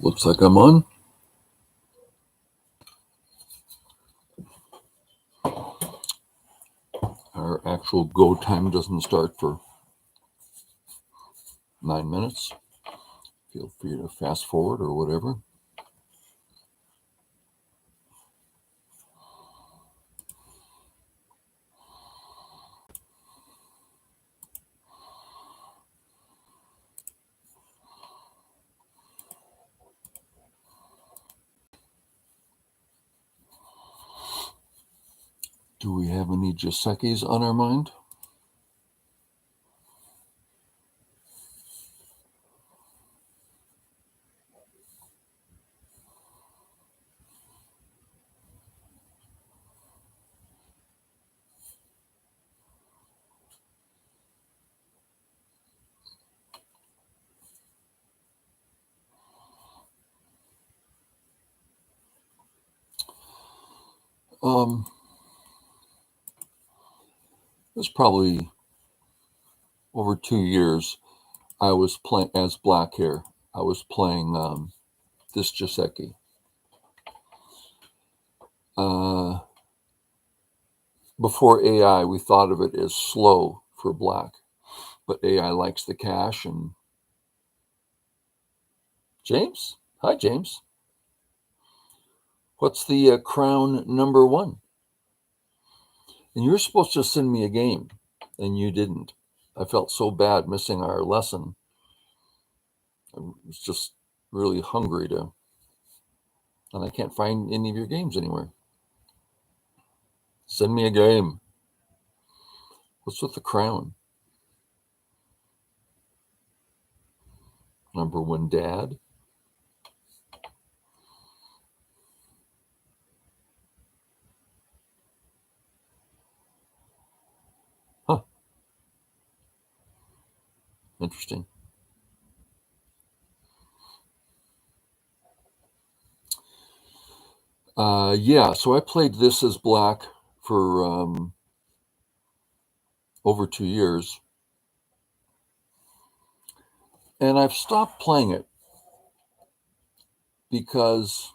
Looks like I'm on. Our actual go time doesn't start for 9 minutes. Feel free to fast forward or whatever. Do we have any Giuseppes on our mind? It was probably over 2 years. I was playing as black hair. I was playing this Giuseppe. Before AI, we thought of it as slow for black, but AI likes the cash. And James, hi James. What's the crown number one? And you're supposed to send me a game, and you didn't. I felt so bad missing our lesson. I was just really hungry to, and I can't find any of your games anywhere. Send me a game. What's with the crown? Number one, Dad. Huh. Interesting. Yeah, so I played this as black for over 2 years. And I've stopped playing it because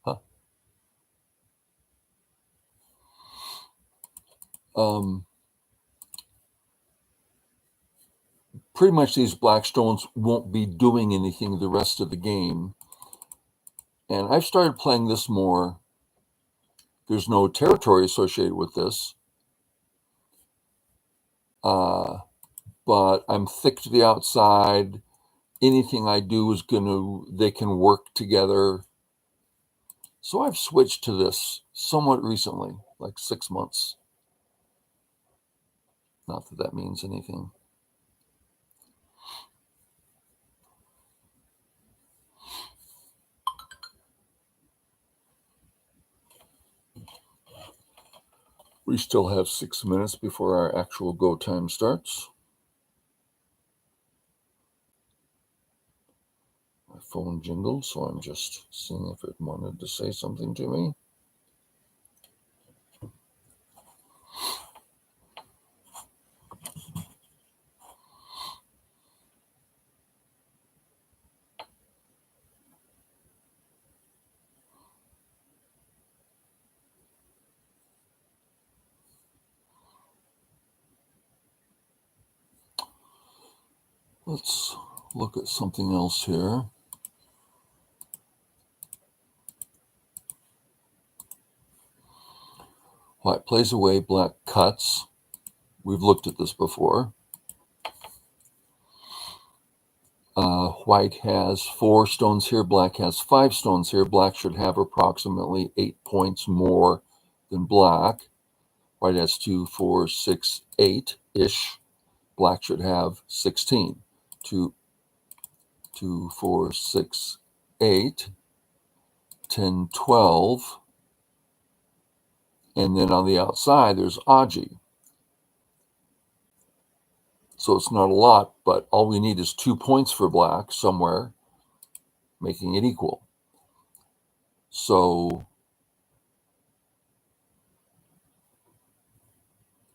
huh, pretty much these black stones won't be doing anything the rest of the game. And I've started playing this more. There's no territory associated with this. But I'm thick to the outside. Anything I do is they can work together. So I've switched to this somewhat recently, like 6 months. Not that that means anything. We still have 6 minutes before our actual go time starts. My phone jingled, so I'm just seeing if it wanted to say something to me. Let's look at something else here. White plays away, black cuts. We've looked at this before. White has 4 stones here, black has 5 stones here. Black should have approximately 8 points more than black. White has 2, 4, 6, 8-ish. Black should have 16. 2, 4, 6, 8, 10, 12. And then on the outside, there's Aji. So it's not a lot, but all we need is 2 points for black somewhere, making it equal. So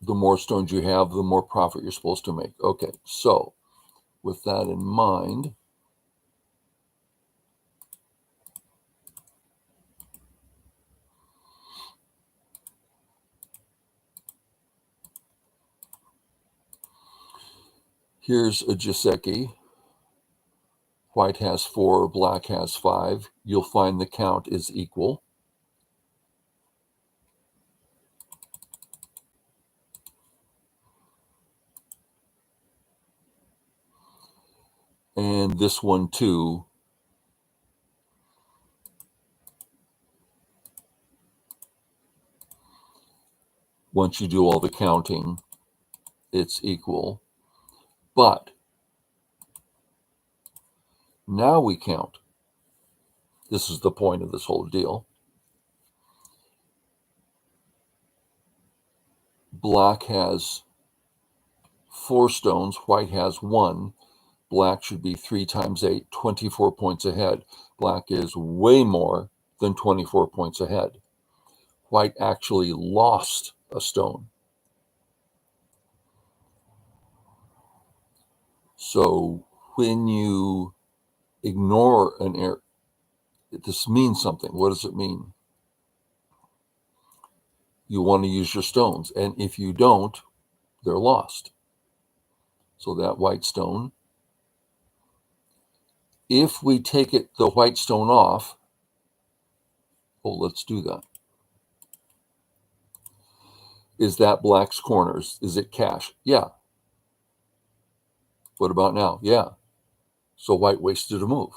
the more stones you have, the more profit you're supposed to make. Okay, so with that in mind, here's a Jiseki. White has 4, black has 5. You'll find the count is equal. And this one too. Once you do all the counting, it's equal. But now we count. This is the point of this whole deal. Black has 4 stones, white has 1. Black should be 3 times 8, 24 points ahead. Black is way more than 24 points ahead. White actually lost a stone. So when you ignore an error, this means something. What does it mean? You want to use your stones, and if you don't, they're lost. So that white stone, if we take the white stone off, let's do that. Is that black's corners? Is it cash? Yeah. What about now? Yeah. So white wasted a move,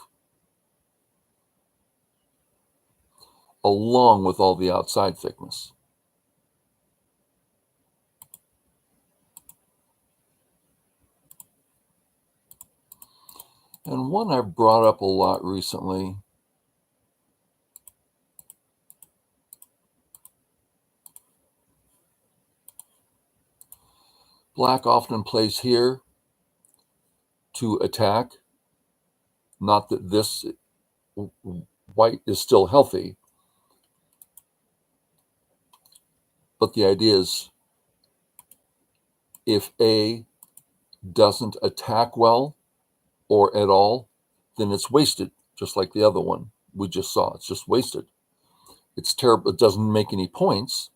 along with all the outside thickness. And one I've brought up a lot recently, black often plays here to attack. Not that this white is still healthy, but the idea is if A doesn't attack well or at all, then it's wasted, just like the other one we just saw. It's just wasted. It's terrible. It doesn't make any points,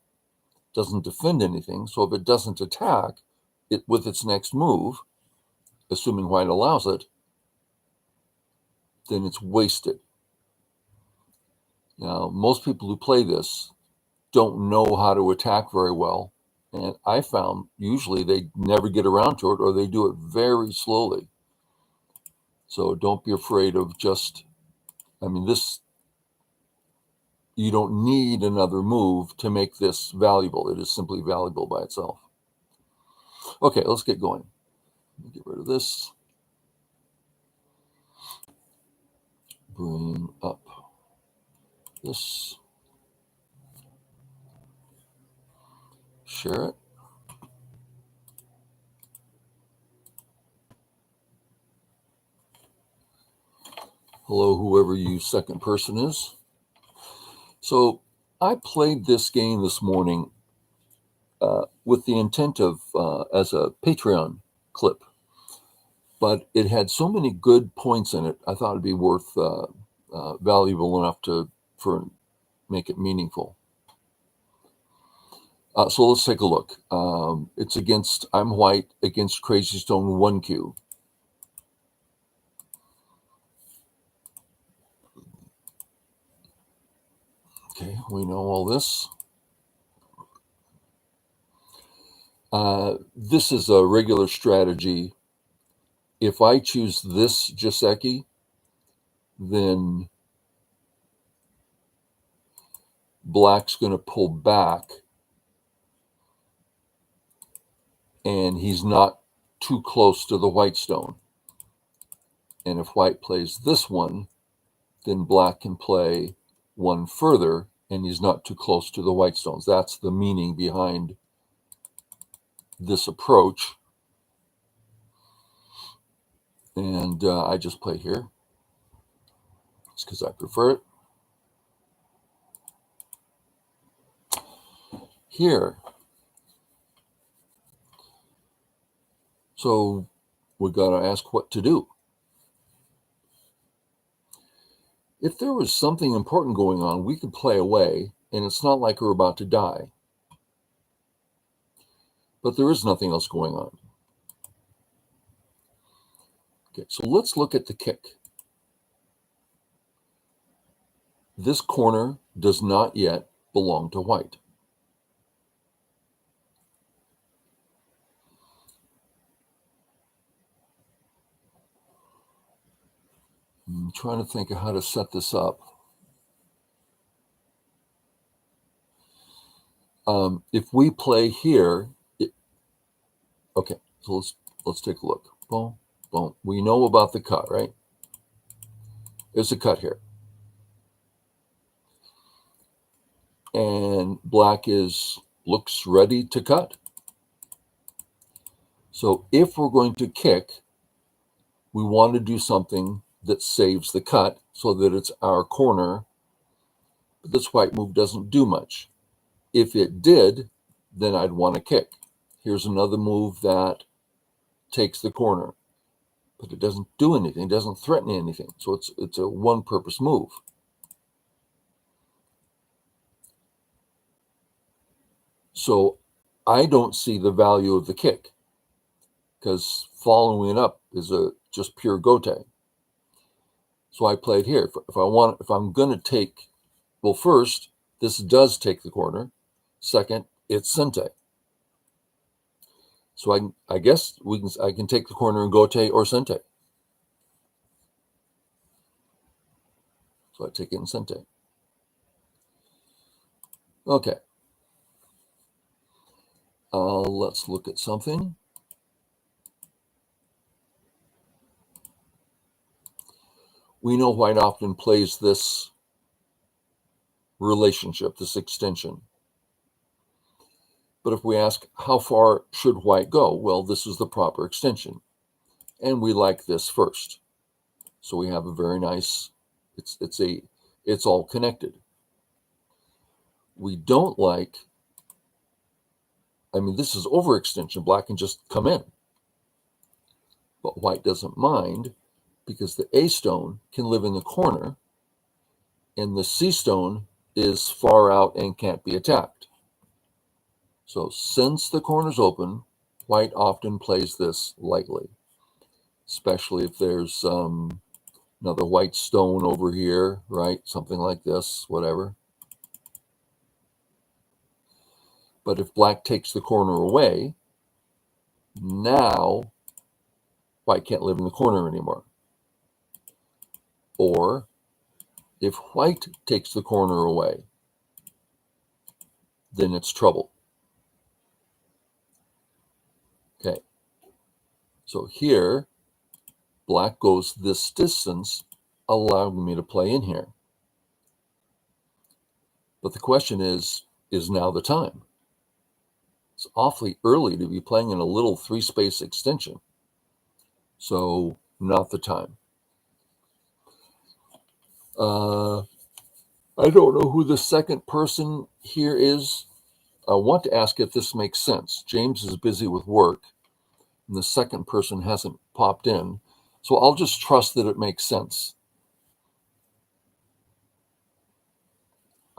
doesn't defend anything. So if it doesn't attack it with its next move, assuming white allows it, then it's wasted. Now, most people who play this don't know how to attack very well. And I found usually they never get around to it, or they do it very slowly. So don't be afraid of this, you don't need another move to make this valuable. It is simply valuable by itself. Okay, let's get going. Let me get rid of this. Bring up this. Share it. Hello, whoever you second person is. So I played this game this morning with the intent of as a Patreon clip, but it had so many good points in it. I thought it'd be worth valuable enough for make it meaningful. So let's take a look. It's against I'm white against Crazy Stone 1Q. Okay, we know all this. This is a regular strategy. If I choose this Jiseki, then black's going to pull back, and he's not too close to the white stone. And if white plays this one, then black can play one further, and he's not too close to the white stones. That's the meaning behind this approach. And I just play here. It's because I prefer it. Here, So we got to ask what to do. If there was something important going on, we could play away, and it's not like we're about to die. But there is nothing else going on. Okay, so let's look at the kick. This corner does not yet belong to white. I'm trying to think of how to set this up. If we play here, okay, so let's take a look. Boom, boom. We know about the cut, right? There's a cut here. And black looks ready to cut. So if we're going to kick, we want to do something that saves the cut so that it's our corner. But this white move doesn't do much. If it did, then I'd want to kick. Here's another move that takes the corner, but it doesn't do anything. It doesn't threaten anything. So it's a one-purpose move. So I don't see the value of the kick because following it up is just pure gote. So I played here. If I'm going to take, well, first, this does take the corner. Second, it's sente. So I guess I can take the corner in gote or sente. So I take it in sente. Okay. Let's look at something. We know white often plays this relationship, this extension. But if we ask, how far should white go? Well, this is the proper extension. And we like this first. So we have a very nice, it's all connected. We don't like, this is overextension. Black can just come in. But white doesn't mind because the A stone can live in the corner and the C stone is far out and can't be attacked. So since the corner's open, white often plays this lightly, especially if there's another white stone over here, right? Something like this, whatever. But if black takes the corner away, now white can't live in the corner anymore. Or if white takes the corner away, then it's trouble. Okay. So here, black goes this distance, allowing me to play in here. But the question is now the time? It's awfully early to be playing in a little three-space extension. So not the time. I don't know who the second person here is. I want to ask if this makes sense. James is busy with work, and the second person hasn't popped in. So I'll just trust that it makes sense.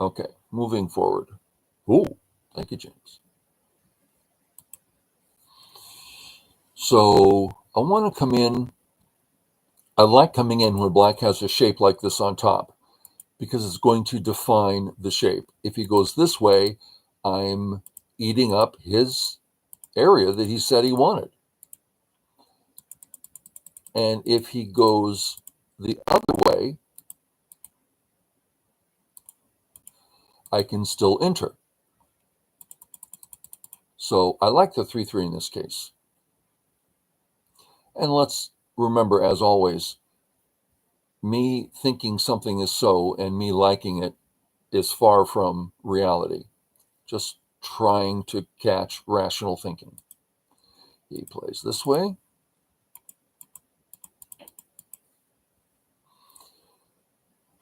Okay, moving forward. Oh, thank you, James. So I want to come in. I like coming in when black has a shape like this on top because it's going to define the shape. If he goes this way, I'm eating up his area that he said he wanted. And if he goes the other way, I can still enter. So I like the 3-3 in this case. And let's remember, as always, me thinking something is so and me liking it is far from reality. Just trying to catch rational thinking. He plays this way.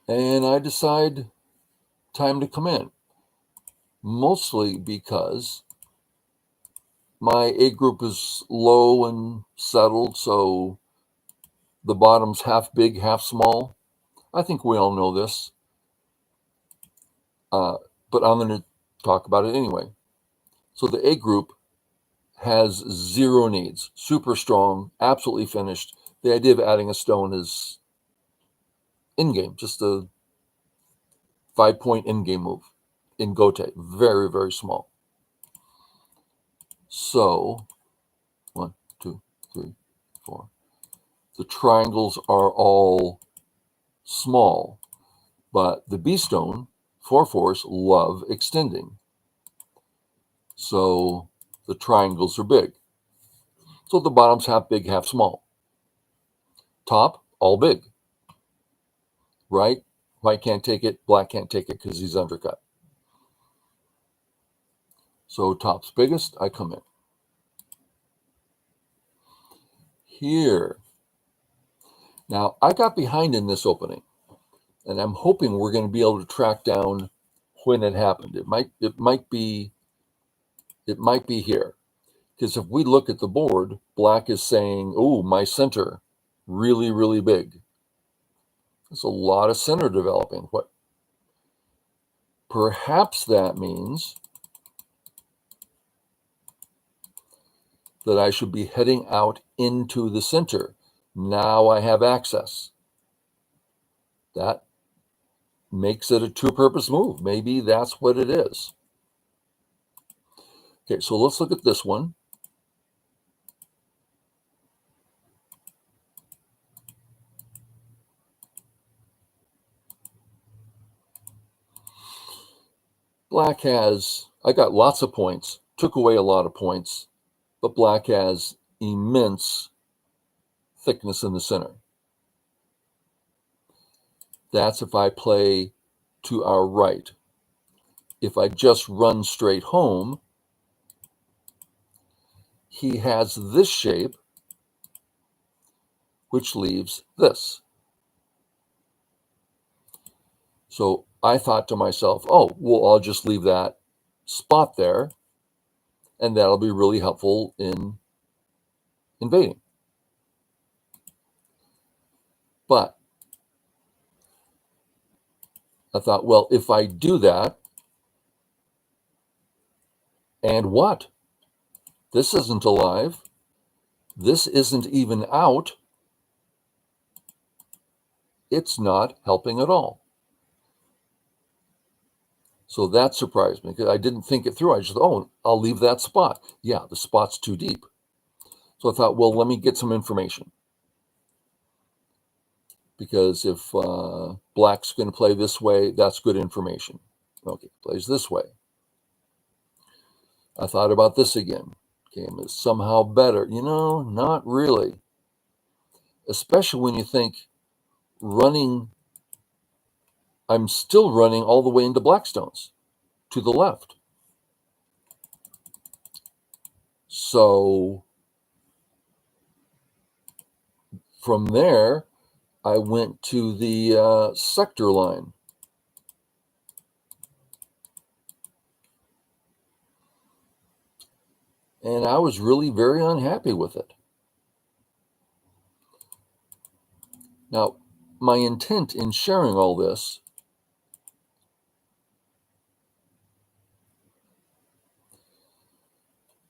And I decide time to come in. Mostly because My A group is low and settled, so the bottom's half big, half small. I think we all know this, but I'm going to talk about it anyway. So the A group has zero needs, super strong, absolutely finished. The idea of adding a stone is in-game, just a 5-point in-game move in Gote. Very, very small. So, 1, 2, 3, 4. The triangles are all small, but the B stone, 4/4s, love extending. So the triangles are big. So the bottom's half big, half small. Top, all big. Right? White can't take it, black can't take it because he's undercut. So top's biggest, I come in. Here. Now, I got behind in this opening, and I'm hoping we're going to be able to track down when it happened. It might be here. Because if we look at the board, black is saying, oh, my center, really, really big. There's a lot of center developing. What? Perhaps that means that I should be heading out into the center. Now I have access. That makes it a two-purpose move. Maybe that's what it is. Okay, so let's look at this one. Black has, I got lots of points, took away a lot of points, but black has immense thickness in the center. That's if I play to our right. If I just run straight home, he has this shape, which leaves this. So I thought to myself, oh, well, I'll just leave that spot there, and that'll be really helpful in invading. But I thought, well, if I do that, and what? This isn't alive. This isn't even out. It's not helping at all. So that surprised me because I didn't think it through. I just thought, oh, I'll leave that spot. Yeah, the spot's too deep. So I thought, well, let me get some information. Because if black's going to play this way, that's good information. Okay, plays this way. I thought about this again. Game is somehow better. You know, not really. Especially when you think running, I'm still running all the way into Blackstones to the left. So from there, I went to the sector line. And I was really very unhappy with it. Now, my intent in sharing all this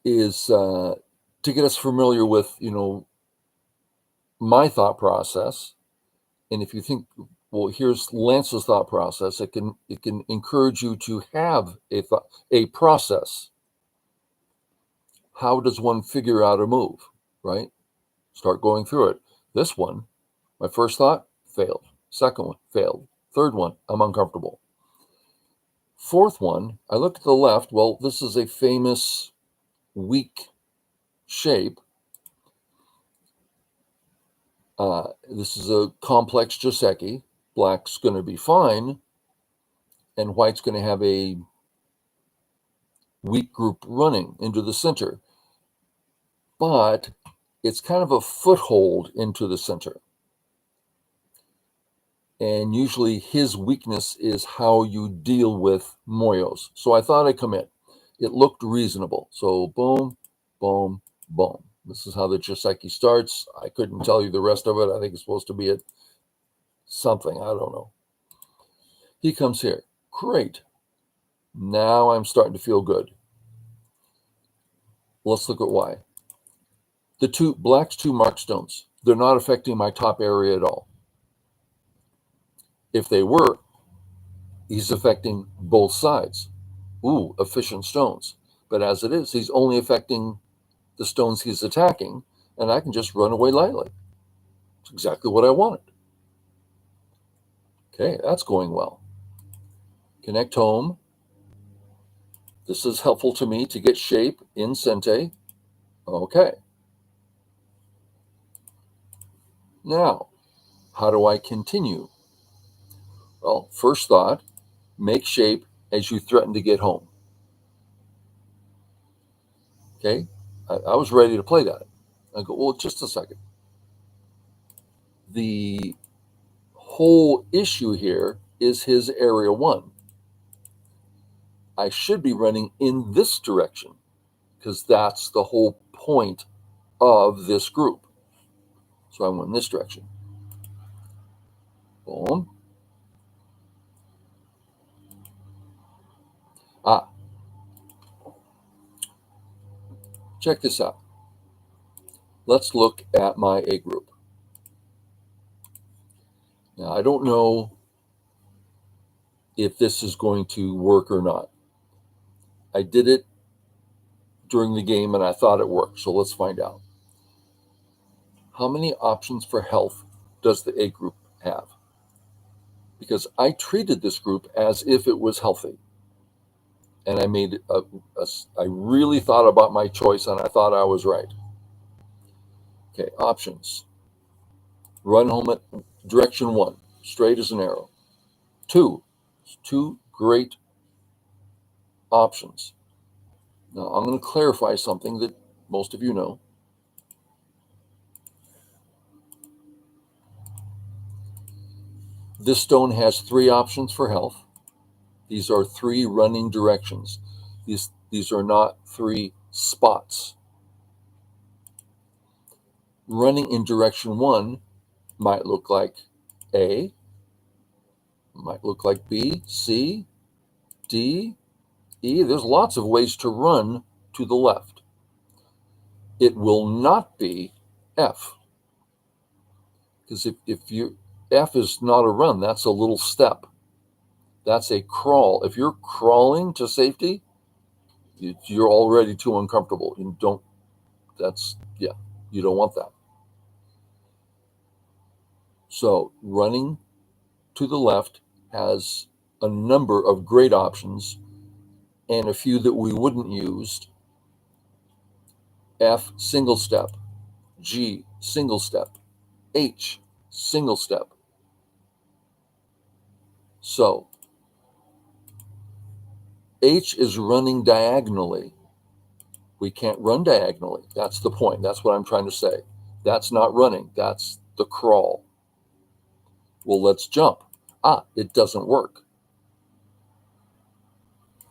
is to get us familiar with, you know, my thought process. And if you think, well, here's Lance's thought process, it can encourage you to have a process. How does one figure out a move, right? Start going through it. This one, my first thought, failed. Second one, failed. Third one, I'm uncomfortable. Fourth one, I look to the left. Well, this is a famous weak shape. This is a complex Joseki. Black's going to be fine, and white's going to have a weak group running into the center. But it's kind of a foothold into the center. And usually his weakness is how you deal with Moyos. So I thought I'd commit. It looked reasonable. So boom, boom, boom. This is how the Joseki starts. I couldn't tell you the rest of it. I think it's supposed to be at something. I don't know. He comes here. Great. Now I'm starting to feel good. Let's look at why. The black's 2 mark stones. They're not affecting my top area at all. If they were, he's affecting both sides. Ooh, efficient stones. But as it is, he's only affecting the stones he's attacking, and I can just run away lightly. It's exactly what I wanted. Okay, that's going well. Connect home. This is helpful to me to get shape in Sente. Okay. Now, how do I continue? Well, first thought, make shape as you threaten to get home. Okay, I was ready to play that. I go, well, just a second. The whole issue here is his area 1. I should be running in this direction because that's the whole point of this group. So I went in this direction. Boom. Check this out. Let's look at my A group. Now, I don't know if this is going to work or not. I did it during the game and I thought it worked, so let's find out. How many options for health does the A group have? Because I treated this group as if it was healthy. And I made I really thought about my choice and I thought I was right. Okay, options. Run home at direction 1, straight as an arrow. 2 great options. Now, I'm going to clarify something that most of you know. This stone has 3 options for health. These are 3 running directions. These are not 3 spots. Running in direction 1 might look like A, might look like B, C, D, E. There's lots of ways to run to the left. It will not be F. Because if F is not a run, that's a little step. That's a crawl. If you're crawling to safety, you're already too uncomfortable. You don't want that. So running to the left has a number of great options and a few that we wouldn't use. F, single step. G, single step. H, single step. So H is running diagonally. We can't run diagonally. That's the point. That's what I'm trying to say. That's not running. That's the crawl. Well, let's jump. It doesn't work.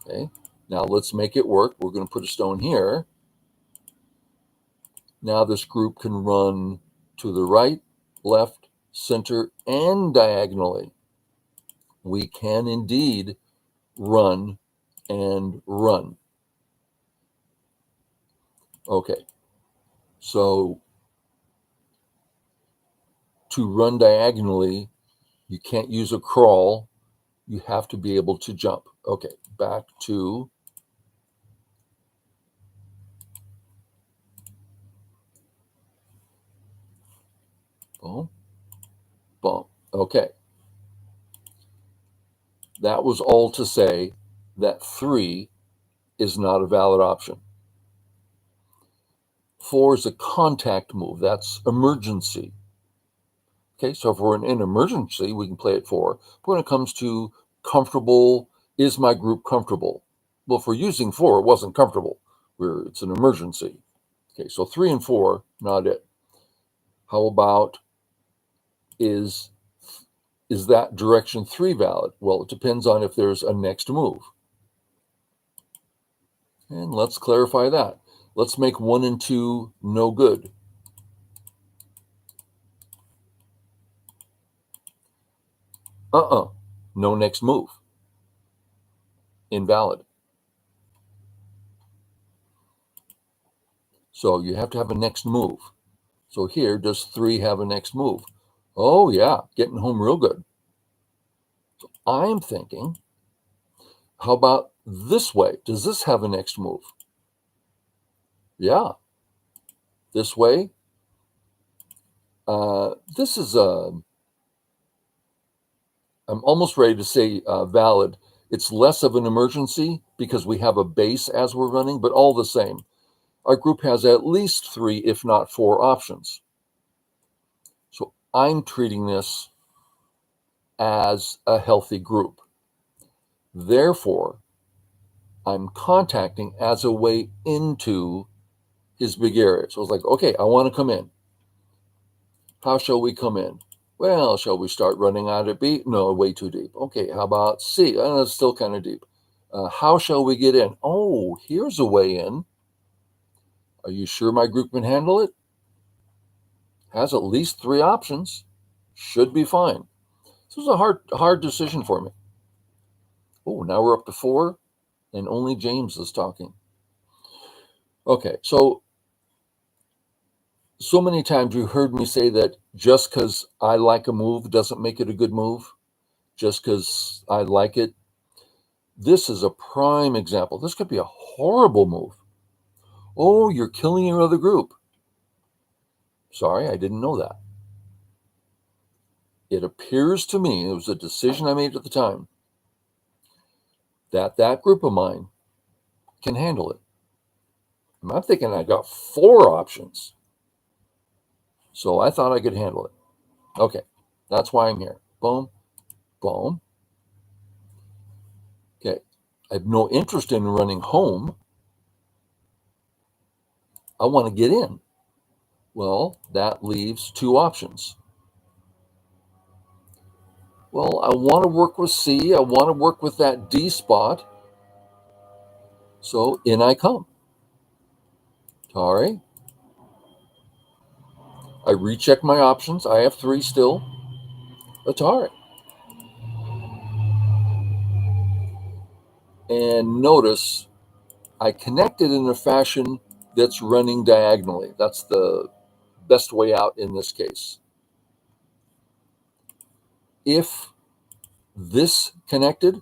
Okay, now let's make it work. We're going to put a stone here. Now this group can run to the right, left, center, and diagonally. We can indeed run and run. Okay, so to run diagonally, you can't use a crawl. You have to be able to jump. Okay, back to boom, boom. Okay. That was all to say that 3 is not a valid option. 4 is a contact move. That's emergency. Okay, so if we're in an emergency, we can play at 4. But when it comes to comfortable, is my group comfortable? Well, if we're using 4, it wasn't comfortable. It's an emergency. Okay, so 3 and 4, not it. How about is that direction 3 valid? Well, it depends on if there's a next move. And let's clarify that. Let's make 1 and 2 no good. No next move. Invalid. So you have to have a next move. So here, does 3 have a next move? Oh, yeah, getting home real good. So I'm thinking, how about this way? Does this have a next move? Yeah. This way. This is I'm almost ready to say valid. It's less of an emergency because we have a base as we're running, but all the same, our group has at least 3, if not 4 options. So I'm treating this as a healthy group. Therefore, I'm contacting as a way into his big area. So I was like, okay, I want to come in. How shall we come in? Well, shall we start running out at B? No, way too deep. Okay, how about C? It's still kind of deep. How shall we get in? Oh, here's a way in. Are you sure my group can handle it? Has at least 3 options. Should be fine. This was a hard decision for me. Oh, now we're up to 4, and only James is talking. Okay, so many times you heard me say that just because I like a move doesn't make it a good move. Just because I like it. This is a prime example. This could be a horrible move. Oh, you're killing your other group. Sorry, I didn't know that. It appears to me, it was a decision I made at the time, that group of mine can handle it. I'm thinking I got 4 options. So I thought I could handle it. Okay, that's why I'm here. Boom, boom. Okay, I have no interest in running home. I want to get in. Well, that leaves 2 options. Well, I want to work with C. I want to work with that D spot. So in I come. Tare. I recheck my options. I have 3 still. Atari. And notice I connected in a fashion that's running diagonally. That's the best way out in this case. If this connected,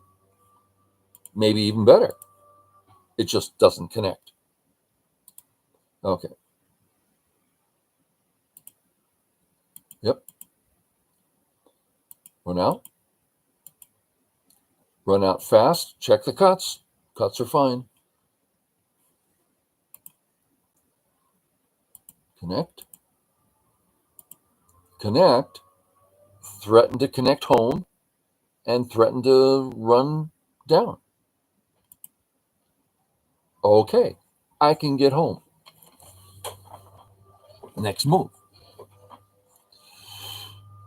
maybe even better. It just doesn't connect. Okay. Yep. Run out. Run out fast. Check the cuts. Cuts are fine. Connect. Connect. Threaten to connect home and threaten to run down. Okay. I can get home. Next move.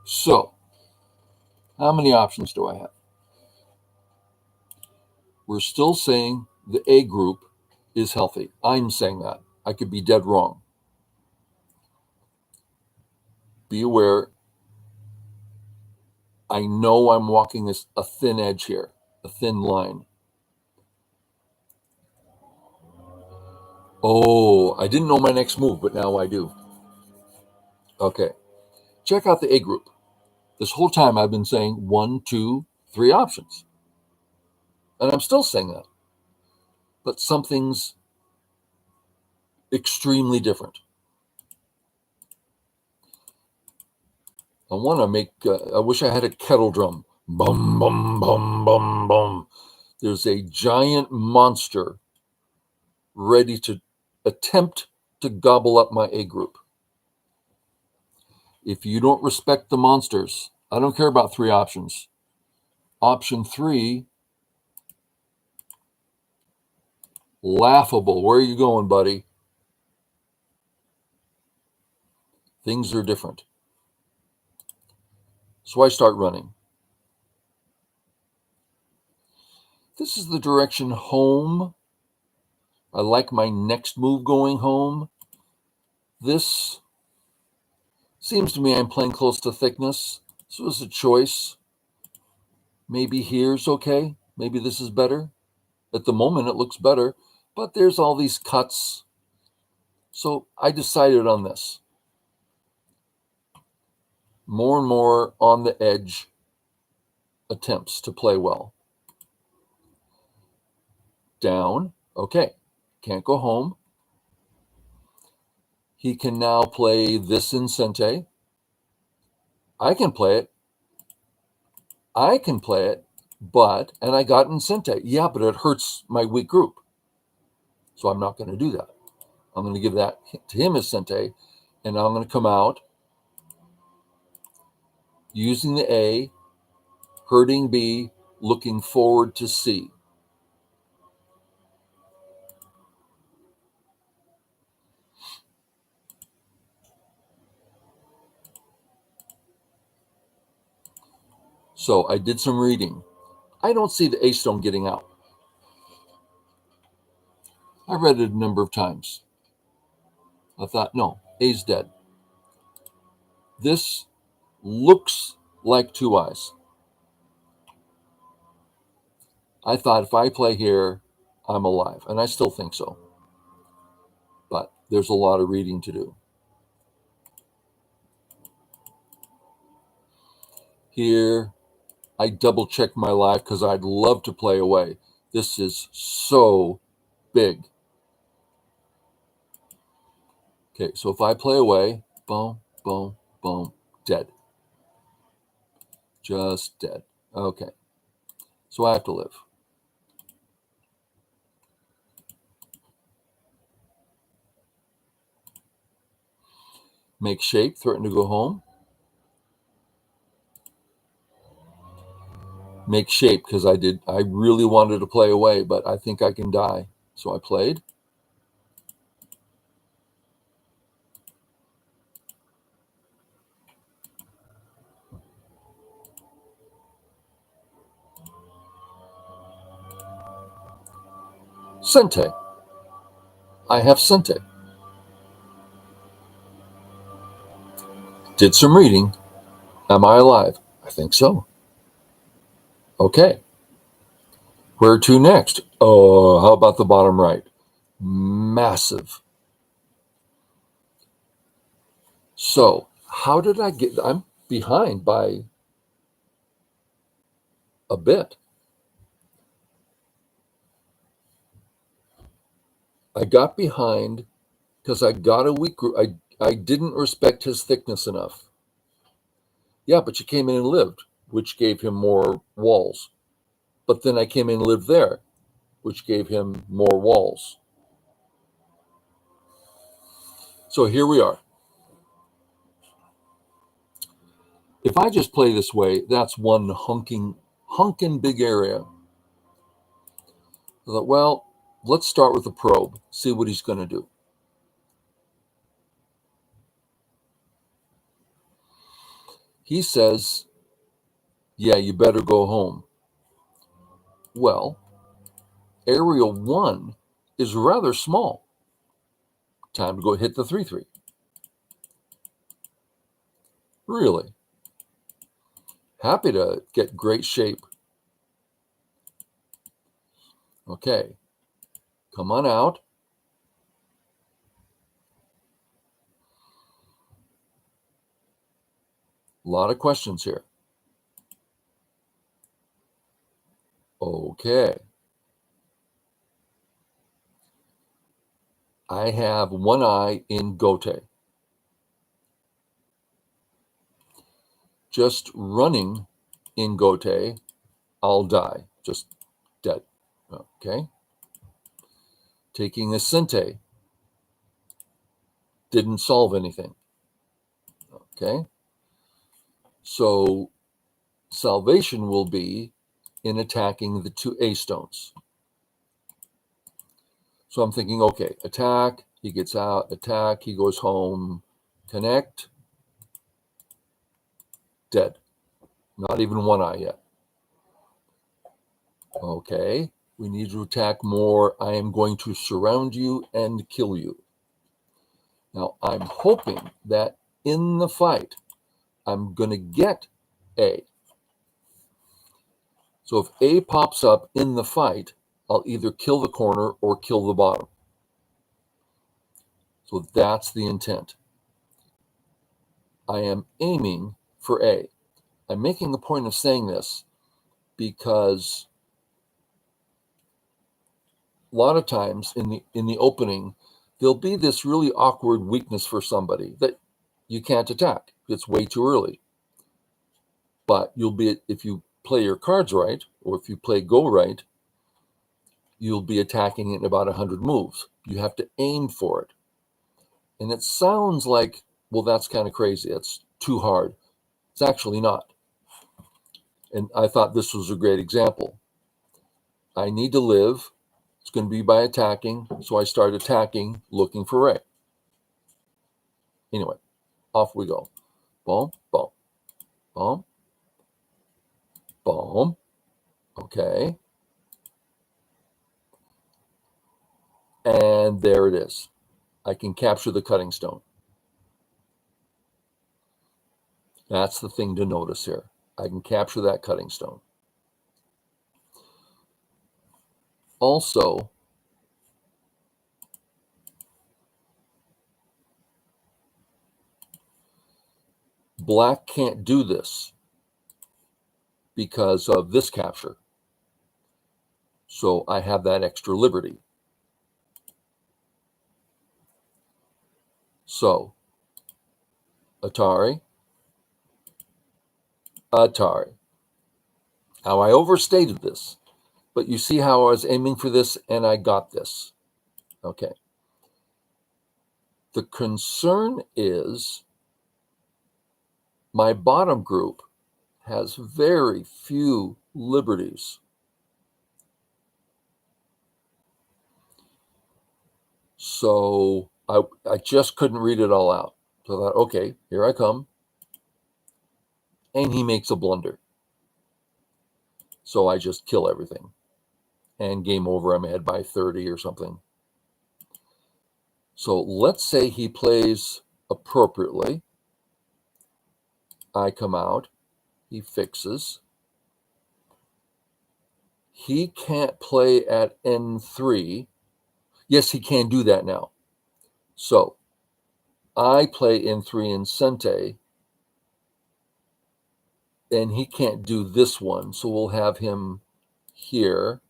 So, how many options do I have? We're still saying the A group is healthy. I'm saying that. I could be dead wrong. Be aware, I know I'm walking a thin edge here, a thin line. Oh, I didn't know my next move, but now I do. Okay. Check out the A group. This whole time I've been saying 1, 2, 3 options. And I'm still saying that. But something's extremely different. I want to make, I wish I had a kettle drum. Bum, bum, bum, bum, bum. There's a giant monster ready to attempt to gobble up my A group. If you don't respect the monsters, I don't care about 3 options. Option 3, laughable. Where are you going, buddy? Things are different. So I start running. This is the direction home. I like my next move going home. This seems to me I'm playing close to thickness. This was a choice. Maybe here's okay. Maybe this is better. At the moment, it looks better, but there's all these cuts. So I decided on this. More and more on the edge attempts to play well. Down. Okay. Can't go home. He can now play this in Sente. I can play it. But, and I got in Sente. Yeah, but it hurts my weak group. So I'm not going to do that. I'm going to give that to him as Sente, and I'm going to come out using the A, hurting B, looking forward to C. So I did some reading. I don't see the A stone getting out. I read it a number of times. I thought, no, A's dead. This looks like two eyes. I thought if I play here, I'm alive. And I still think so. But there's a lot of reading to do. Here, I double check my life because I'd love to play away. This is so big. Okay, so if I play away, boom, boom, boom, dead. Just dead. Okay, so I have to live. Make shape, threaten to go home. Make shape because I really wanted to play away, but I think I can die. So I played. Sente. I have Sente. Did some reading. Am I alive? I think so. Okay. Where to next? Oh, how about the bottom right? Massive. So how did I get? I'm behind by a bit. I got behind because I got a weak group. I didn't respect his thickness enough. Yeah, but you came in and lived, which gave him more walls. But then I came in and lived there, which gave him more walls. So here we are. If I just play this way, that's one hunkin' big area. I thought, well, let's start with the probe, see what he's going to do. He says, yeah, you better go home. Well, area 1 is rather small. Time to go hit the 3-3. Really. Happy to get great shape. Okay. Come on out. A lot of questions here. Okay. I have one eye in Gote. Just running in Gote, I'll die. Just dead. Okay. Taking a Sente didn't solve anything. Okay. So salvation will be in attacking the two A stones. So I'm thinking, okay, attack, he gets out, attack, he goes home, connect, dead. Not even one eye yet. Okay, We need to attack more. I am going to surround you and kill you. Now, I'm hoping that in the fight, I'm going to get A. So if A pops up in the fight, I'll either kill the corner or kill the bottom. So that's the intent. I am aiming for A. I'm making the point of saying this because a lot of times in the opening, there'll be this really awkward weakness for somebody that you can't attack. It's way too early. But you'll be, if you play your cards right, or if you play go right, you'll be attacking it in about 100 moves. You have to aim for it. And it sounds like, well, that's kind of crazy. It's too hard. It's actually not. And I thought this was a great example. I need to live. It's going to be by attacking. So I start attacking, looking for Ray. Anyway, off we go. Boom, boom, boom, boom. Okay. And there it is. I can capture the cutting stone. That's the thing to notice here. I can capture that cutting stone. Also, black can't do this because of this capture. So I have that extra liberty. So, Atari. Now, I overstated this, but you see how I was aiming for this and I got this. Okay. The concern is my bottom group has very few liberties. So I just couldn't read it all out. So I thought, okay, here I come. And he makes a blunder. So I just kill everything. And game over, I'm ahead by 30 or something. So let's say he plays appropriately. I come out. He fixes. He can't play at N3. Yes, he can do that now. So I play N3 in Sente. And he can't do this one. So we'll have him here.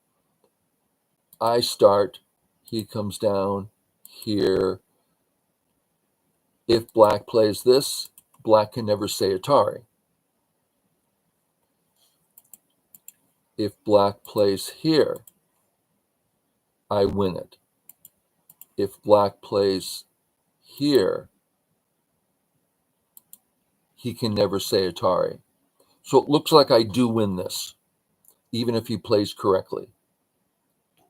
I start. He comes down here. If black plays this, black can never say Atari. If black plays here, I win it. If black plays here, he can never say Atari. So it looks like I do win this, even if he plays correctly.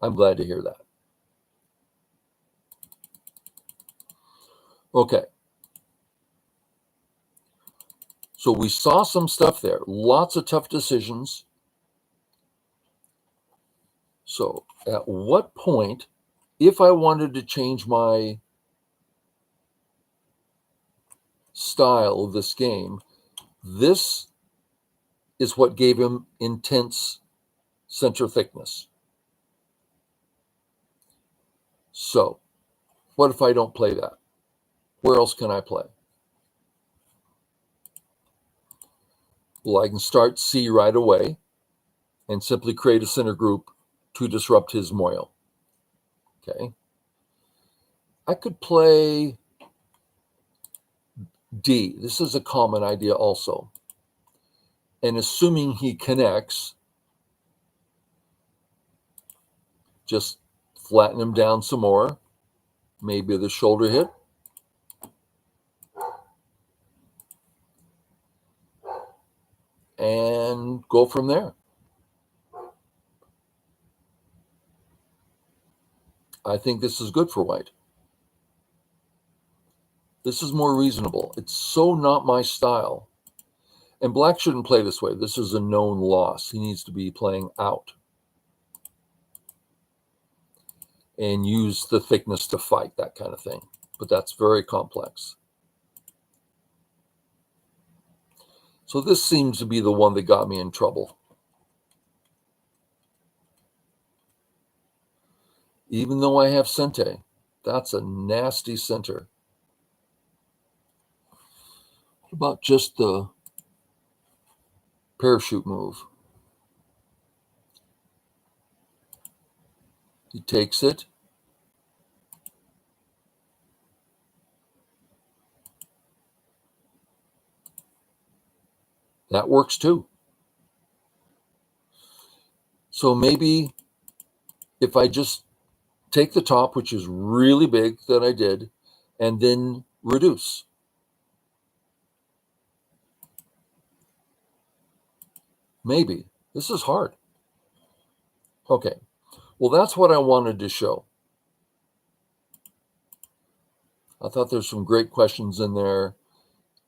I'm glad to hear that. Okay. So we saw some stuff there. Lots of tough decisions. So at what point, if I wanted to change my style of this game, this is what gave him intense center thickness. So what if I don't play that? Where else can I play? Well, I can start C right away and simply create a center group to disrupt his moil. Okay. I could play D. This is a common idea also. And assuming he connects, just flatten him down some more. Maybe the shoulder hit. And go from there. I think this is good for white. This is more reasonable. It's so not my style. And black shouldn't play this way. This is a known loss. He needs to be playing out. and use the thickness to fight, that kind of thing. But that's very complex. So this seems to be the one that got me in trouble. Even though I have Sente, that's a nasty center. What about just the parachute move? He takes it. That works too. So maybe if I just take the top, which is really big that I did, and then reduce. Maybe. This is hard. Okay. Well, that's what I wanted to show. I thought there's some great questions in there.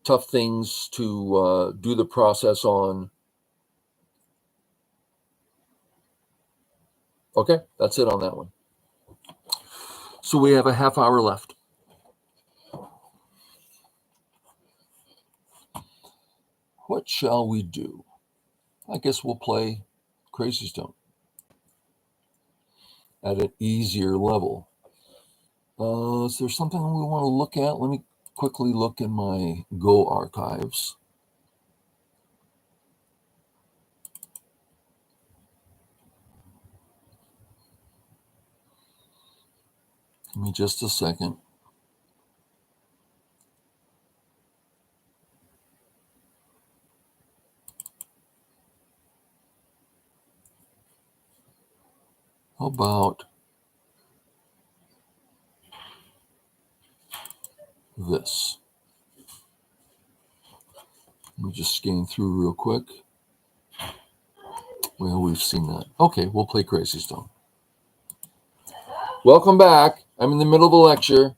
Tough things to do the process on. Okay, that's it on that one. So we have a half hour left. What shall we do? I guess we'll play Crazy Stone at an easier level. Is there something we want to look at? Let me quickly look in my Go archives. Give me just a second. How about this? Let me just scan through real quick. Well, we've seen that. Okay, we'll play Crazy Stone. Welcome back. I'm in the middle of a lecture.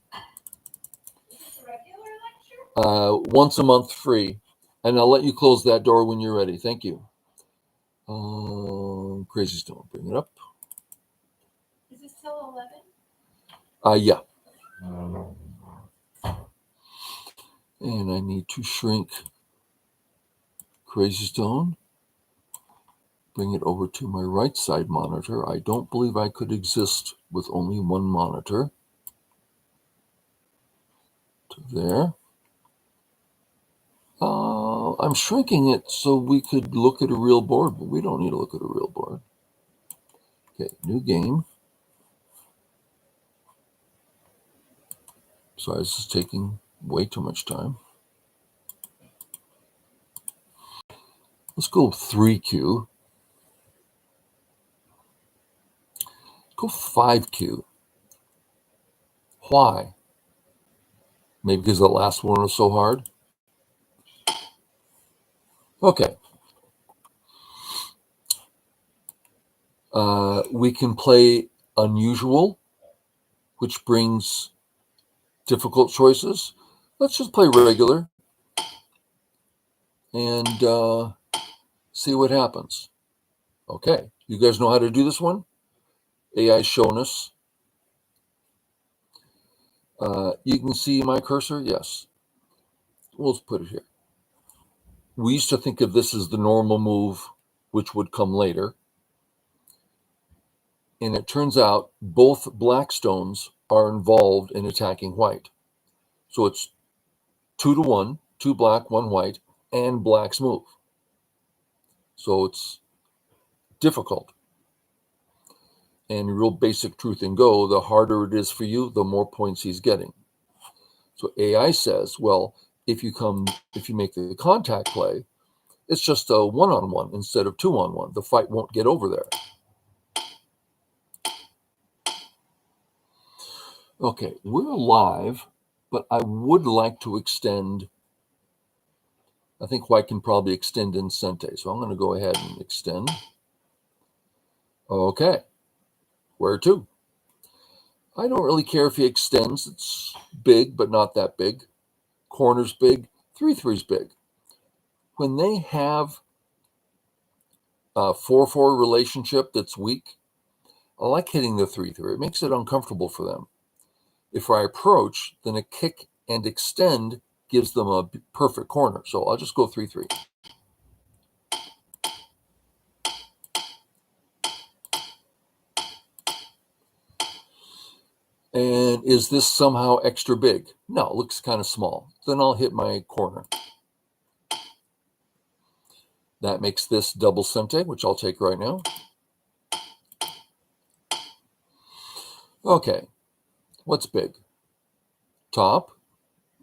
Once a month free. And I'll let you close that door when you're ready. Thank you. Crazy Stone, bring it up. Is it still 11? Yeah. And I need to shrink Crazy Stone. Bring it over to my right side monitor. I don't believe I could exist with only one monitor. To there. I'm shrinking it so we could look at a real board, but we don't need to look at a real board. Okay, new game. Sorry, this is taking way too much time. Let's go 3Q. Go 5Q. Why? Maybe because the last one was so hard? Okay. We can play unusual, which brings difficult choices. Let's just play regular and see what happens. Okay. You guys know how to do this one? AI's shown us. You can see my cursor? Yes. We'll just put it here. We used to think of this as the normal move, which would come later. And it turns out both black stones are involved in attacking white. So it's 2-1, 2 black, 1 white, and black's move. So it's difficult. And real basic truth in Go, the harder it is for you, the more points he's getting. So AI says, well, if you make the contact play, it's just a 1-on-1 instead of 2-on-1. The fight won't get over there. Okay, we're live, but I would like to extend. I think white can probably extend in Sente. So I'm going to go ahead and extend. Okay, where to? I don't really care if he extends. It's big, but not that big. Corner's big. 3-3's big. When they have a 4-4 relationship that's weak, I like hitting the 3-3. It makes it uncomfortable for them. If I approach, then a kick and extend gives them a perfect corner. So I'll just go 3-3. And is this somehow extra big? No, it looks kind of small. Then I'll hit my corner. That makes this double sente, which I'll take right now. Okay, what's big? Top?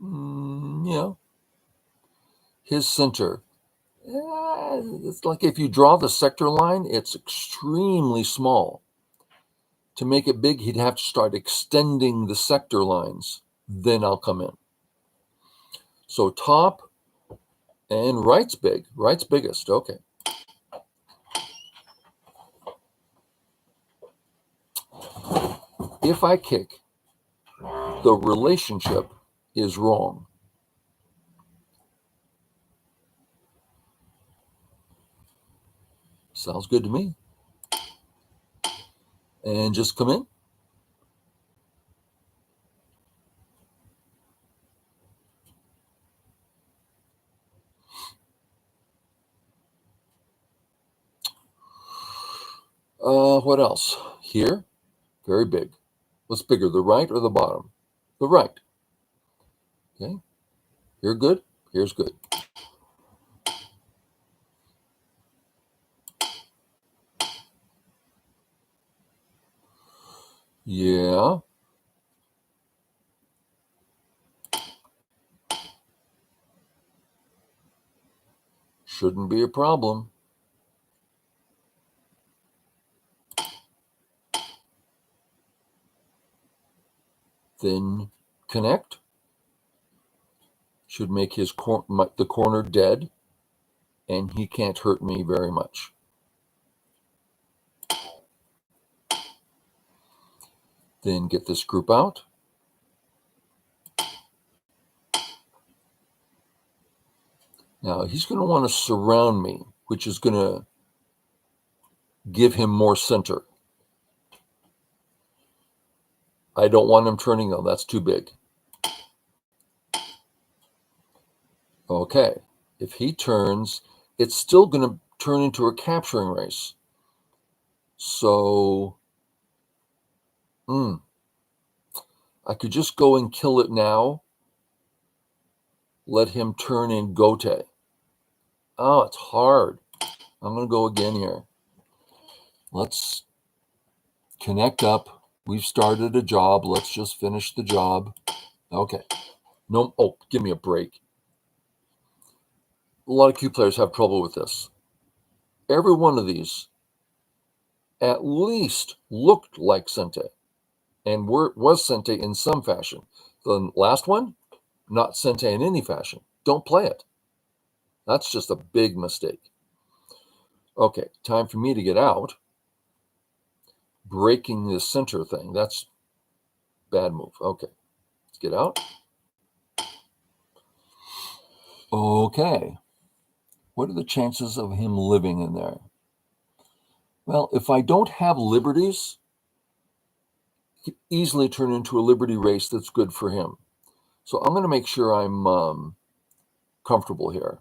Yeah. His center. It's like if you draw the sector line, it's extremely small. To make it big, he'd have to start extending the sector lines. Then I'll come in. So top and right's big. Right's biggest. Okay. If I kick, the relationship is wrong. Sounds good to me. And just come in. What else? Here, very big. What's bigger, the right or the bottom? The right. Okay. Here good. Here's good. Yeah. Shouldn't be a problem. Then connect. Should make his the corner dead, and he can't hurt me very much. Then get this group out. Now he's going to want to surround me, which is going to give him more center. I don't want him turning though. That's too big. Okay. If he turns, it's still going to turn into a capturing race. So, I could just go and kill it now. Let him turn in Gote. Oh, it's hard. I'm going to go again here. Let's connect up. We've started a job. Let's just finish the job. Okay. No. Oh, give me a break. A lot of Q players have trouble with this. Every one of these at least looked like Sente and was Sente in some fashion. The last one, not Sente in any fashion. Don't play it. That's just a big mistake. Okay, time for me to get out. Breaking the center thing. That's bad move. Okay, let's get out. Okay. What are the chances of him living in there? Well, if I don't have liberties, he could easily turn into a liberty race that's good for him. So I'm going to make sure I'm comfortable here.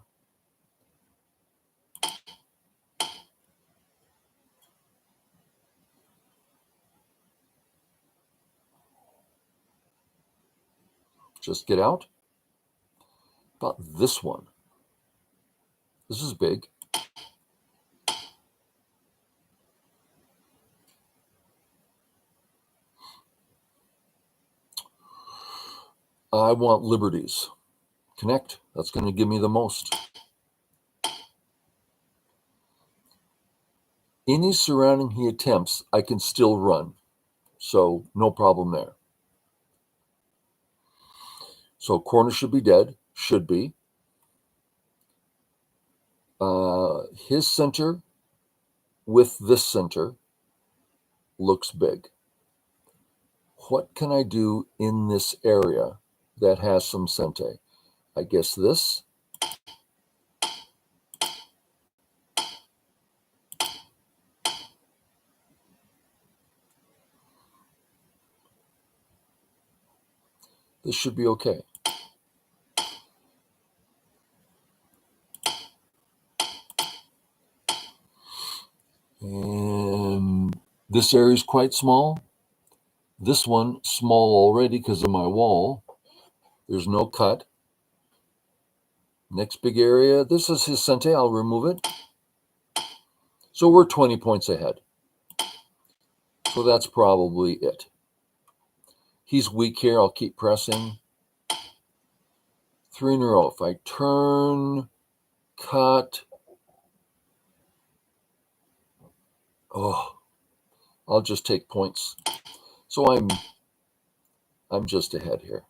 Just get out. About this one. This is big. I want liberties. Connect. That's going to give me the most. Any surrounding he attempts, I can still run. So no problem there. So corner should be dead. Should be. His center with this center looks big. What can I do in this area that has some Sente? I guess this. This should be okay. And this area is quite small. This one, small already because of my wall. There's no cut. Next big area, this is his cente. I'll remove it. So we're 20 points ahead. So that's probably it. He's weak here. I'll keep pressing. 3 in a row. If I turn, cut, I'll just take points. So I'm just ahead here.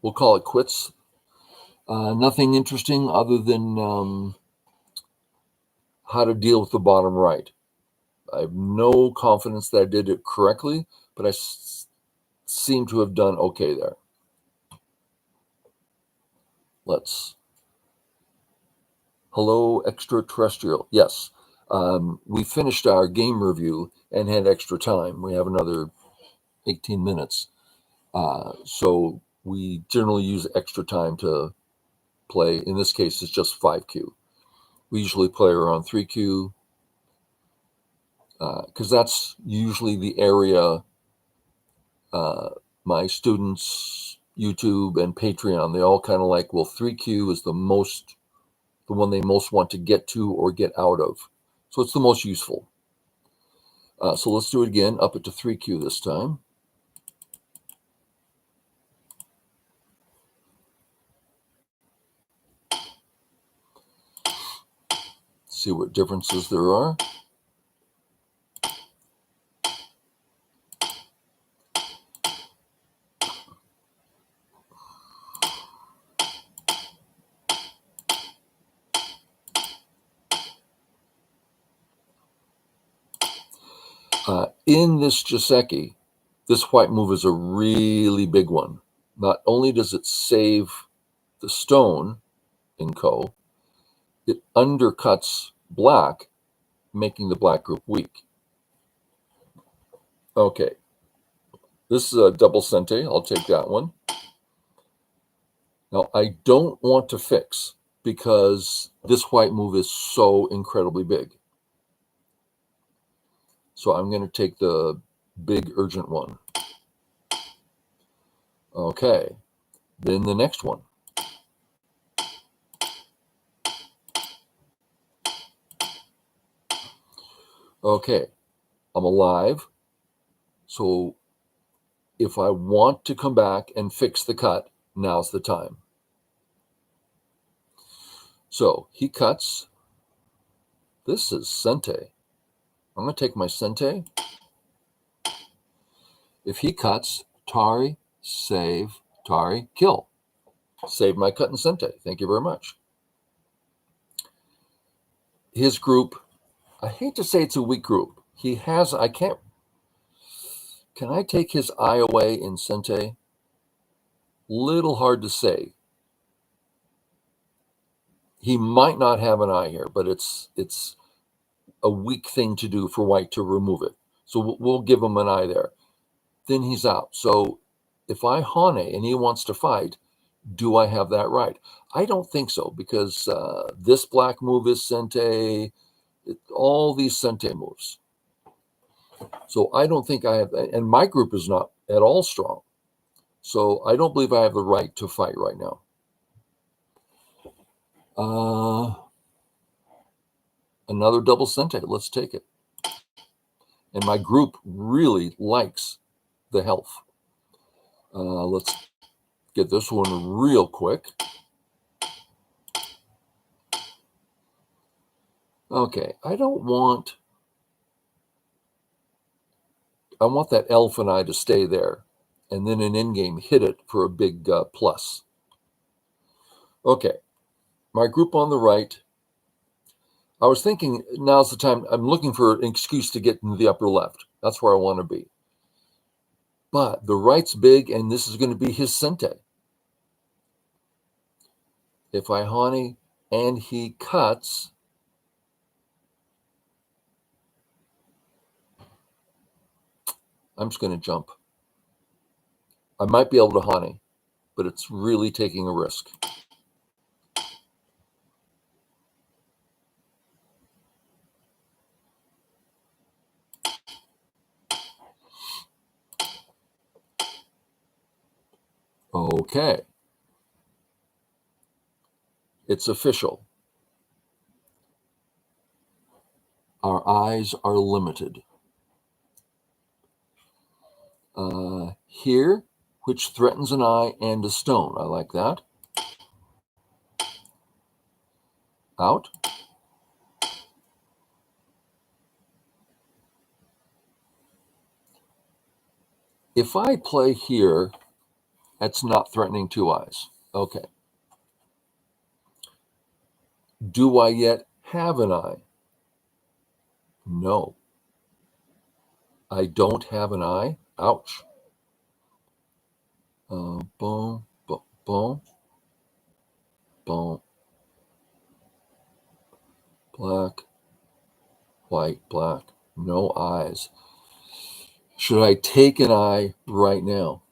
We'll call it quits. Nothing interesting other than how to deal with the bottom right. I have no confidence that I did it correctly, but I seem to have done okay there. Hello, extraterrestrial. Yes, we finished our game review and had extra time. We have another 18 minutes. So we generally use extra time to play. In this case, it's just 5Q. We usually play around 3Q because that's usually the area my students, YouTube and Patreon, they all kind of like, well, 3Q is the one they most want to get to or get out of. So it's the most useful. So let's do it again, up it to 3Q this time. See what differences there are. In this Joseki, this white move is a really big one. Not only does it save the stone in Ko, it undercuts black, making the black group weak. Okay, this is a double sente. I'll take that one. Now, I don't want to fix because this white move is so incredibly big. So I'm going to take the big urgent one. Okay, then the next one. Okay, I'm alive. So if I want to come back and fix the cut, now's the time. So he cuts. This is sente. I'm going to take my sente. If he cuts, Tari, save, Tari, kill. Save my cut and sente. Thank you very much. His group, I hate to say it's a weak group. He has, can I take his eye away in sente? Little hard to say. He might not have an eye here, but it's a weak thing to do for white to remove it. So we'll give him an eye there. Then he's out. So if I Hane and he wants to fight, do I have that right? I don't think so, because this black move is sente, all these sente moves. So I don't think I have, and my group is not at all strong. So I don't believe I have the right to fight right now. Another double sente. Let's take it. And my group really likes the health. Let's get this one real quick. Okay, I want that elf and I to stay there, and then in endgame hit it for a big plus. Okay, my group on the right. I was thinking now's the time. I'm looking for an excuse to get into the upper left. That's where I want to be. But the right's big, and this is going to be his sente. If I Hane and he cuts, I'm just going to jump. I might be able to Hane. but it's really taking a risk. Okay. It's official. Our eyes are limited. Here, which threatens an eye and a stone. I like that. Out. If I play here, that's not threatening two eyes. Okay. Do I yet have an eye? No. I don't have an eye. Ouch. Boom, boom, boom, boom. Black, white, black. No eyes. Should I take an eye right now?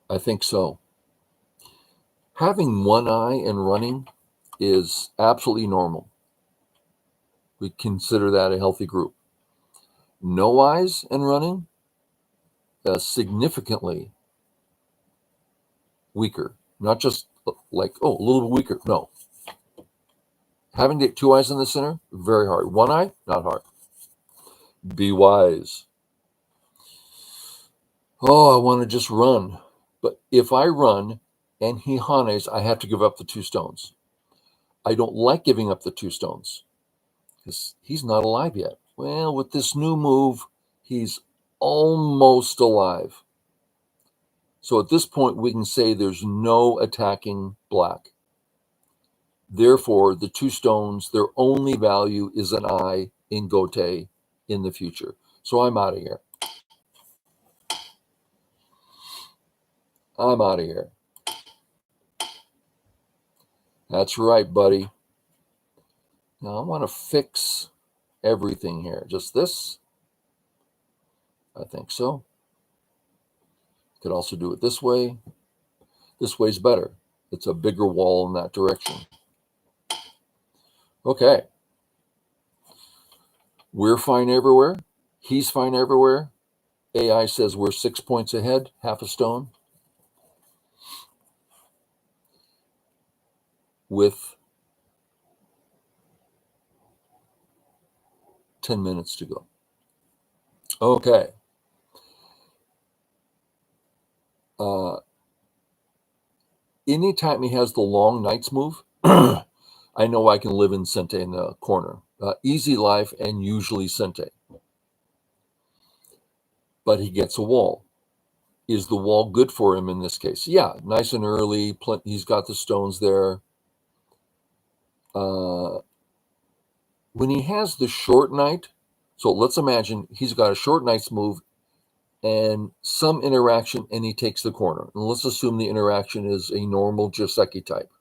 I think so. Having one eye and running is absolutely normal. We consider that a healthy group. No eyes and running, significantly weaker. Not just like, oh, a little bit weaker. No. Having to get two eyes in the center, very hard. One eye, not hard. Be wise. Oh, I want to just run. But if I run and he hanes, I have to give up the two stones. I don't like giving up the two stones because he's not alive yet. Well, with this new move, he's almost alive. So at this point, we can say there's no attacking black. Therefore, the two stones, their only value is an eye in Gote in the future. So I'm out of here. I'm out of here. That's right, buddy. Now I want to fix everything here. Just this. I think so. Could also do it this way. This way's better. It's a bigger wall in that direction. Okay. We're fine everywhere. He's fine everywhere. AI says we're 6 points ahead, half a stone. With 10 minutes to go. Okay. Anytime he has the long knights move, I know I can live in Sente in the corner. Easy life and usually Sente. But he gets a wall. Is the wall good for him in this case? Yeah, nice and early. He's got the stones there. When he has the short knight, so let's imagine he's got a short knight's move and some interaction, and he takes the corner. And let's assume the interaction is a normal Joseki type.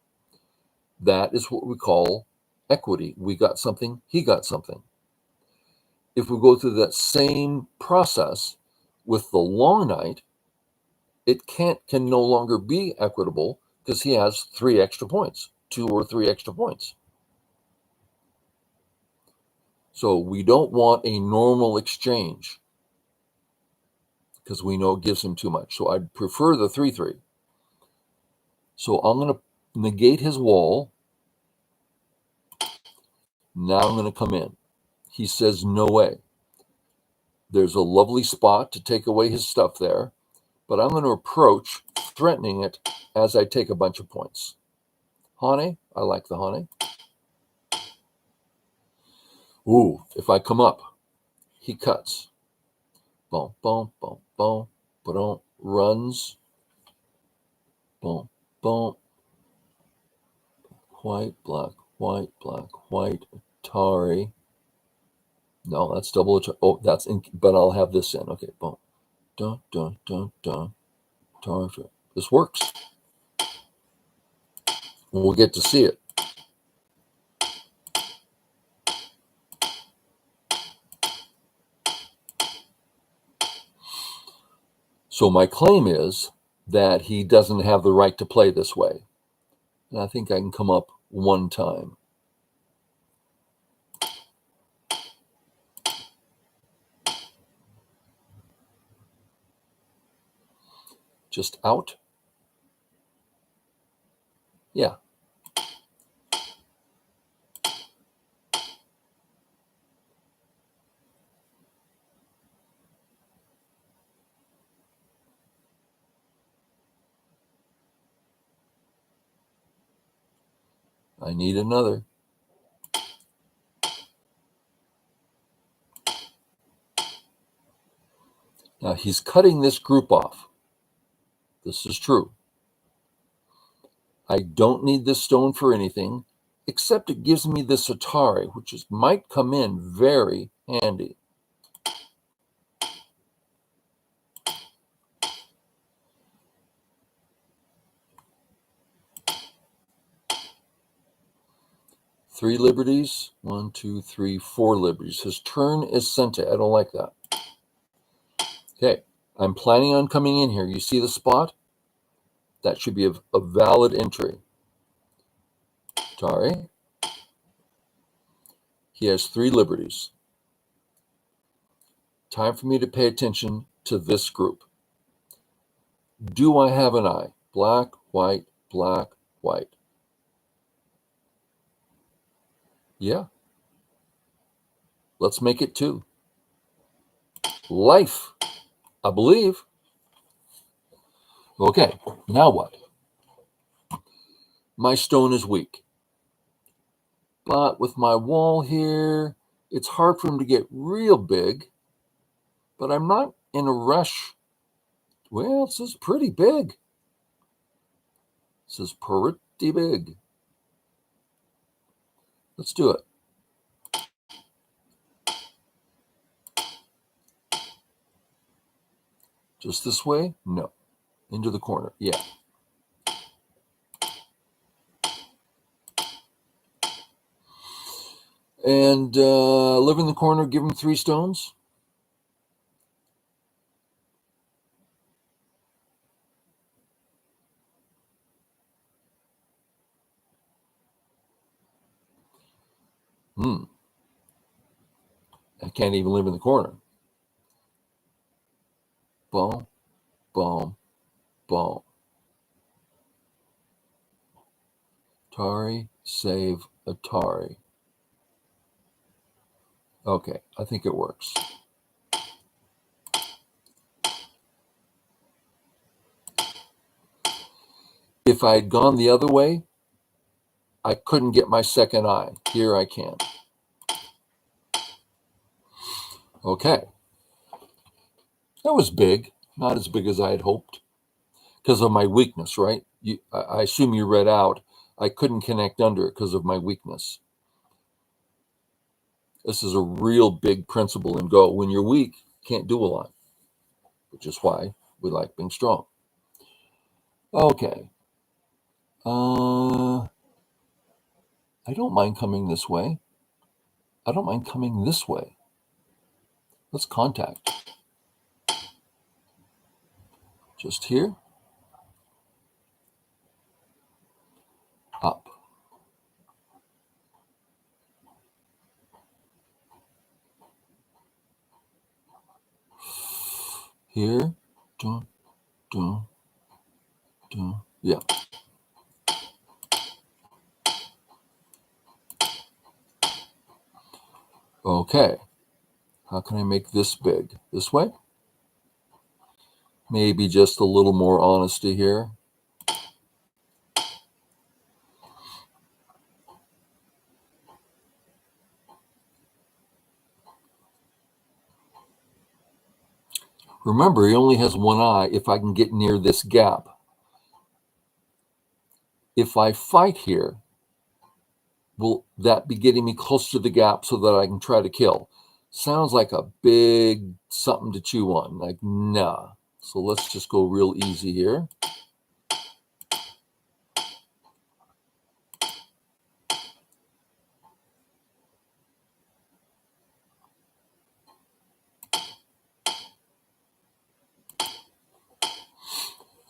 That is what we call equity. We got something, he got something. If we go through that same process with the long knight, it can no longer be equitable because he has 3 extra points, 2 or 3 extra points. So we don't want a normal exchange because we know it gives him too much. So I'd prefer the 3-3. So I'm going to negate his wall. Now I'm going to come in. He says, no way. There's a lovely spot to take away his stuff there, but I'm going to approach threatening it as I take a bunch of points. Hane, I like the Hane. Ooh, if I come up, he cuts. Boom, boom, boom, boom, boom, runs. Boom, boom. White, black, white, black, white, Atari. No, that's double. Oh, that's in, but I'll have this in. Okay, boom. Dun, dun, dun, dun. Atari. This works. We'll get to see it. So my claim is that he doesn't have the right to play this way. And I think I can come up one time. Just out. Yeah. I need another. Now he's cutting this group off. This is true. I don't need this stone for anything, except it gives me this Atari, which might come in very handy. Three liberties. 1, 2, 3, 4 liberties. His turn is Sente. I don't like that. Okay, I'm planning on coming in here. You see the spot? That should be a valid entry. Atari. He has 3 liberties. Time for me to pay attention to this group. Do I have an eye? Black, white, black, white. Yeah. Let's make it 2. Life, I believe. Okay, now what? My stone is weak. But with my wall here, it's hard for him to get real big. But I'm not in a rush. Well, this is pretty big. This is pretty big. Let's do it. Just this way? No. Into the corner. Yeah. And live in the corner, give him 3 stones. I can't even live in the corner. Boom, boom, boom. Atari, save, Atari. Okay, I think it works. If I had gone the other way, I couldn't get my second eye. Here I can. Okay. That was big. Not as big as I had hoped. Because of my weakness, right? I assume you read out. I couldn't connect under it because of my weakness. This is a real big principle in Go. When you're weak, you can't do a lot. Which is why we like being strong. Okay. I don't mind coming this way. I don't mind coming this way. Let's contact. Just here. Up. Here. Dun, dun, dun. Yeah. Okay. How can I make this big? This way? Maybe just a little more honesty here. Remember, he only has one eye if I can get near this gap. If I fight here, will that be getting me close to the gap so that I can try to kill? Sounds like a big something to chew on. Like, nah. So let's just go real easy here.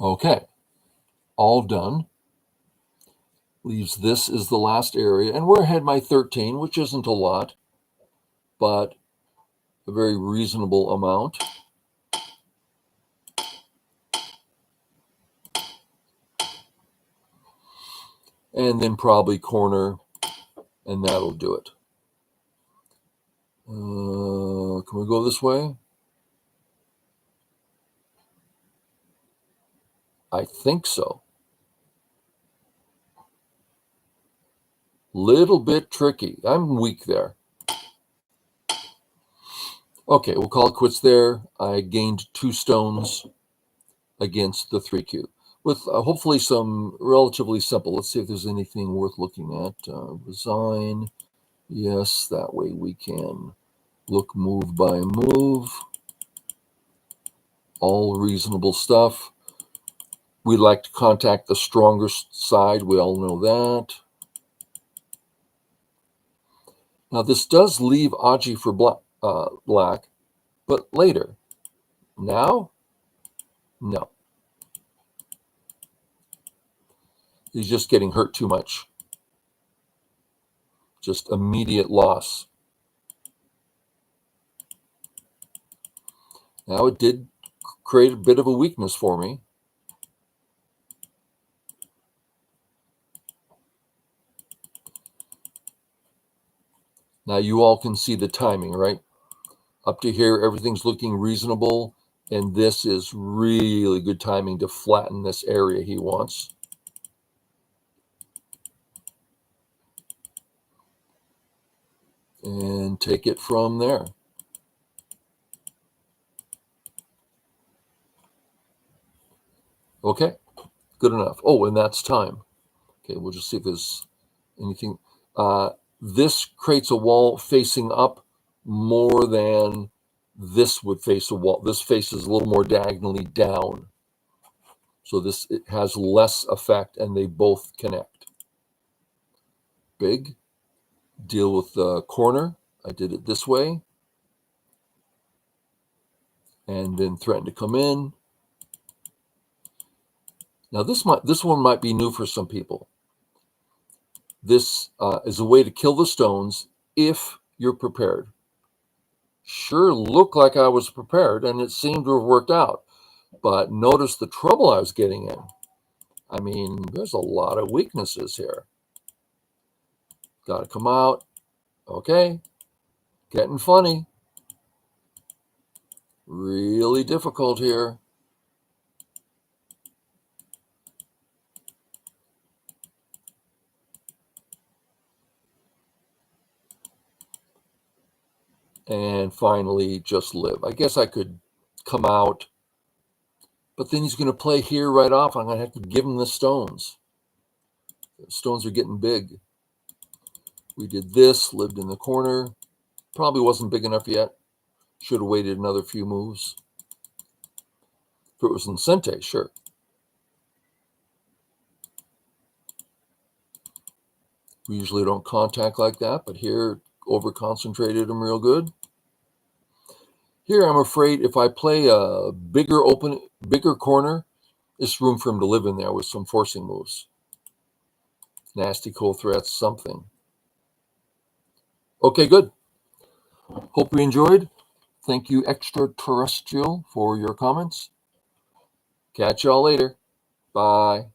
Okay, all done. Leaves this as the last area, and we're ahead by 13, which isn't a lot, but a very reasonable amount. And then probably corner, and that'll do it. Can we go this way? I think so. Little bit tricky. I'm weak there. Okay, we'll call it quits there. I gained 2 stones against the 3Q with hopefully some relatively simple. Let's see if there's anything worth looking at. Resign. Yes, that way we can look move by move. All reasonable stuff. We'd like to contact the stronger side. We all know that. Now, this does leave Aji for black, but later. Now? No. He's just getting hurt too much. Just immediate loss. Now, it did create a bit of a weakness for me. Now, you all can see the timing, right? Up to here, everything's looking reasonable, and this is really good timing to flatten this area he wants. And take it from there. Okay, good enough. Oh, and that's time. Okay, we'll just see if there's anything. This creates a wall facing up more than this would face a wall. This faces a little more diagonally down. So this it has less effect, and they both connect. Big. Deal with the corner. I did it this way. And then threaten to come in. Now this one might be new for some people. This is a way to kill the stones if you're prepared. Sure looked like I was prepared, and it seemed to have worked out. But notice the trouble I was getting in. I mean, there's a lot of weaknesses here. Got to come out. Okay. Getting funny. Really difficult here. And finally, just live. I guess I could come out, but then he's going to play here right off. I'm going to have to give him the stones. The stones are getting big. We did this, lived in the corner. Probably wasn't big enough yet. Should have waited another few moves. If it was in Sente, sure. We usually don't contact like that, but here, over-concentrated him real good. Here, I'm afraid if I play a bigger corner, there's room for him to live in there with some forcing moves. Nasty cool threats, something. Okay, good. Hope you enjoyed. Thank you, Extraterrestrial, for your comments. Catch y'all later. Bye.